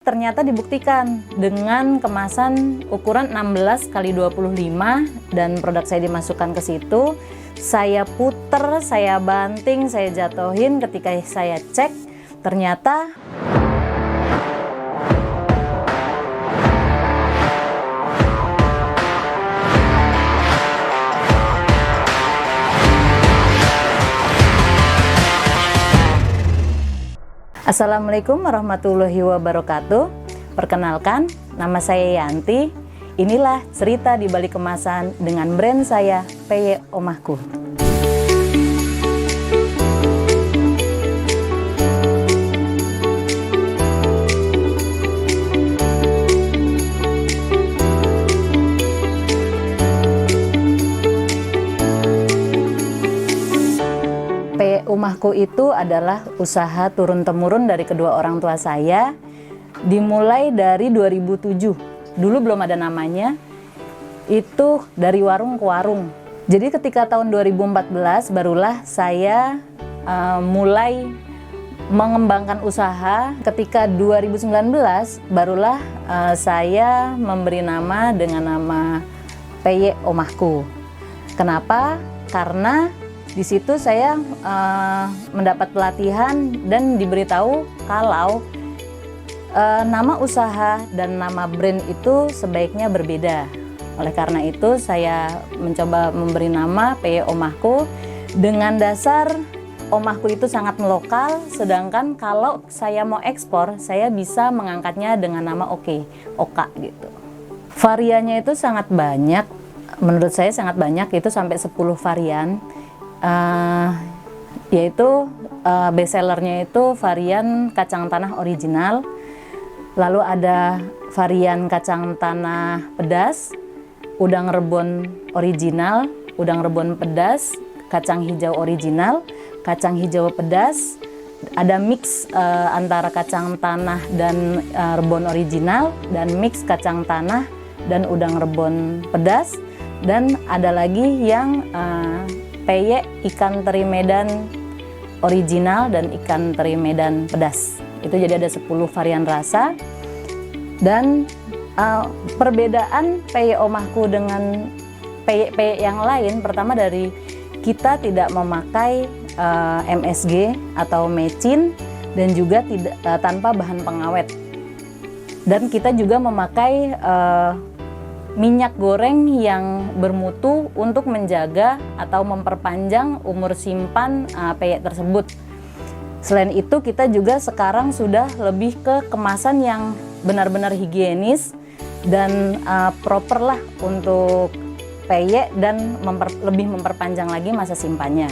ternyata dibuktikan dengan kemasan ukuran 16 x 25 dan produk saya dimasukkan ke situ. Saya puter, saya banting, saya jatuhin. Ketika saya cek, ternyata Assalamualaikum warahmatullahi wabarakatuh. Perkenalkan, nama saya Yanti. Inilah cerita di balik kemasan dengan brand saya, PY Omahku. PY Omahku itu adalah usaha turun-temurun dari kedua orang tua saya, dimulai dari 2007. Dulu belum ada namanya, itu dari warung ke warung. Jadi ketika tahun 2014 barulah saya mulai mengembangkan usaha. Ketika 2019 barulah saya memberi nama dengan nama PY Omahku. Kenapa? Karena di situ saya mendapat pelatihan dan diberitahu kalau nama usaha dan nama brand itu sebaiknya berbeda. Oleh karena itu saya mencoba memberi nama PY Omahku dengan dasar Omahku itu sangat melokal, sedangkan kalau saya mau ekspor saya bisa mengangkatnya dengan nama Oka gitu. Variannya itu sangat banyak, menurut saya sangat banyak, itu sampai 10 varian. Yaitu best sellernya itu varian kacang tanah original, lalu ada varian kacang tanah pedas, udang rebon original, udang rebon pedas, kacang hijau original, kacang hijau pedas, ada mix antara kacang tanah dan rebon original, dan mix kacang tanah dan udang rebon pedas, dan ada lagi yang PY ikan teri Medan original dan ikan teri Medan pedas. Itu jadi ada 10 varian rasa. Dan perbedaan PY Omahku dengan PY yang lain, pertama dari kita tidak memakai MSG atau mecin dan juga tidak tanpa bahan pengawet. Dan kita juga memakai minyak goreng yang bermutu untuk menjaga atau memperpanjang umur simpan PY tersebut. Selain itu kita juga sekarang sudah lebih ke kemasan yang benar-benar higienis dan proper lah untuk PY dan lebih memperpanjang lagi masa simpannya.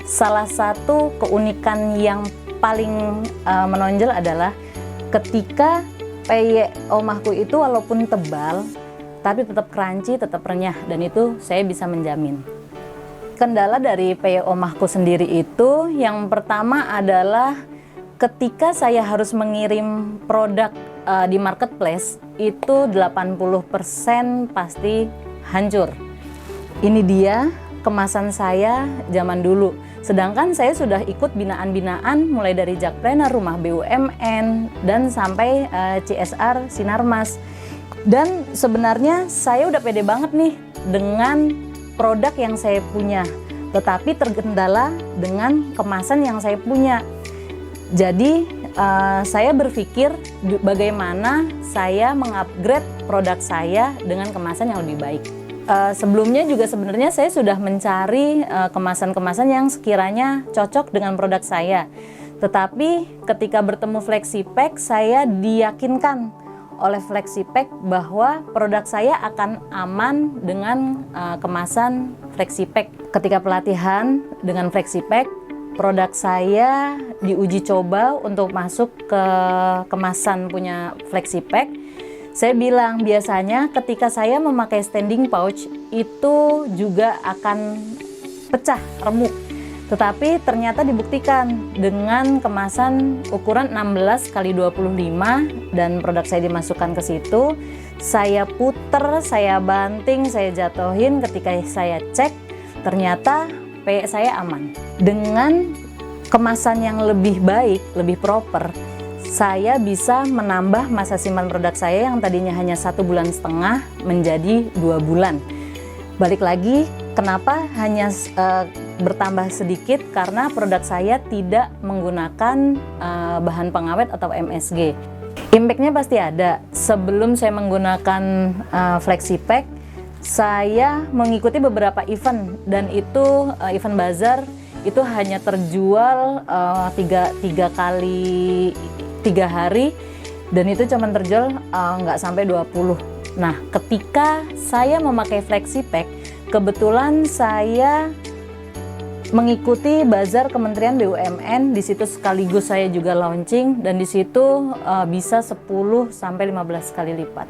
Salah satu keunikan yang paling menonjol adalah ketika PY Omahku itu walaupun tebal tapi tetap crunchy, tetap renyah, dan itu saya bisa menjamin. Kendala dari PY Omahku sendiri itu yang pertama adalah ketika saya harus mengirim produk di marketplace itu 80% pasti hancur. Ini dia kemasan saya zaman dulu. Sedangkan saya sudah ikut binaan-binaan mulai dari Jakpreneur, Rumah BUMN, dan sampai CSR Sinarmas. Dan sebenarnya saya udah pede banget nih dengan produk yang saya punya, tetapi terkendala dengan kemasan yang saya punya. Jadi saya berpikir bagaimana saya mengupgrade produk saya dengan kemasan yang lebih baik. Sebelumnya juga sebenarnya saya sudah mencari kemasan-kemasan yang sekiranya cocok dengan produk saya. Tetapi ketika bertemu FlexiPack, saya diyakinkan oleh FlexiPack bahwa produk saya akan aman dengan kemasan FlexiPack. Ketika pelatihan dengan FlexiPack, produk saya diuji coba untuk masuk ke kemasan punya FlexiPack. Saya bilang biasanya ketika saya memakai standing pouch itu juga akan pecah, remuk. Tetapi ternyata dibuktikan dengan kemasan ukuran 16 x 25 dan produk saya dimasukkan ke situ. Saya puter, saya banting, saya jatuhin. Ketika saya cek, ternyata PY saya aman. Dengan kemasan yang lebih baik, lebih proper, saya bisa menambah masa simpan produk saya yang tadinya hanya 1,5 bulan menjadi 2 bulan. Balik lagi, kenapa hanya bertambah sedikit? Karena produk saya tidak menggunakan bahan pengawet atau MSG. Impact-nya pasti ada. Sebelum saya menggunakan FlexiPack, saya mengikuti beberapa event, dan itu event bazar itu hanya terjual 3 kali 3 hari, dan itu cuma terjual nggak sampai 20. Nah, ketika saya memakai FlexiPack, kebetulan saya mengikuti bazar Kementerian BUMN. Di situ sekaligus saya juga launching, dan di situ bisa 10 sampai 15 kali lipat.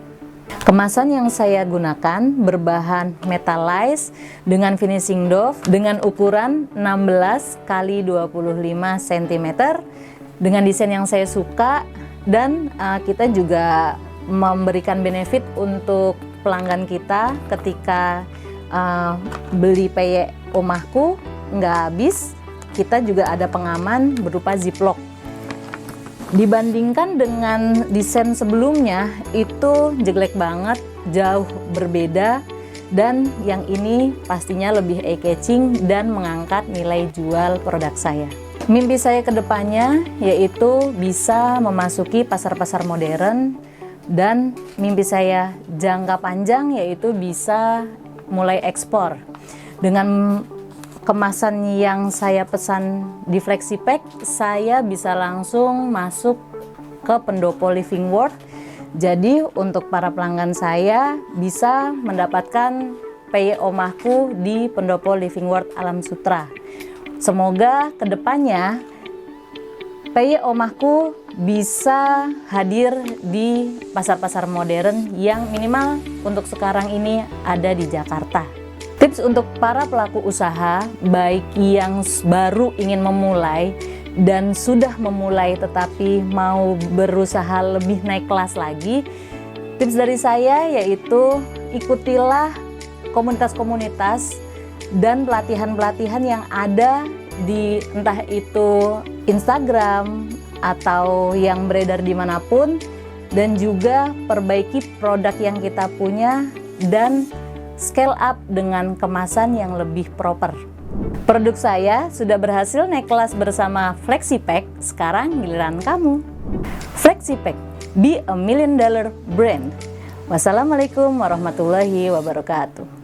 Kemasan yang saya gunakan berbahan metalize dengan finishing doff dengan ukuran 16 kali 25 cm dengan desain yang saya suka, dan kita juga memberikan benefit untuk pelanggan kita ketika beli PY Omahku nggak habis, kita juga ada pengaman berupa ziplock. Dibandingkan dengan desain sebelumnya, itu jelek banget, jauh berbeda, dan yang ini pastinya lebih eye-catching dan mengangkat nilai jual produk saya. Mimpi saya ke depannya yaitu bisa memasuki pasar-pasar modern, dan mimpi saya jangka panjang yaitu bisa mulai ekspor. Dengan kemasan yang saya pesan di FlexiPack, saya bisa langsung masuk ke pendopo Living World. Jadi untuk para pelanggan saya bisa mendapatkan PY Omahku di pendopo Living World Alam Sutra. Semoga kedepannya PY Omahku bisa hadir di pasar-pasar modern yang minimal untuk sekarang ini ada di Jakarta. Tips untuk para pelaku usaha, baik yang baru ingin memulai dan sudah memulai tetapi mau berusaha lebih naik kelas lagi, tips dari saya yaitu ikutilah komunitas-komunitas dan pelatihan-pelatihan yang ada di entah itu Instagram atau yang beredar dimanapun, dan juga perbaiki produk yang kita punya dan scale up dengan kemasan yang lebih proper. Produk saya sudah berhasil naik kelas bersama FlexiPack, sekarang giliran kamu. FlexiPack, be a $1 million brand. Wassalamualaikum warahmatullahi wabarakatuh.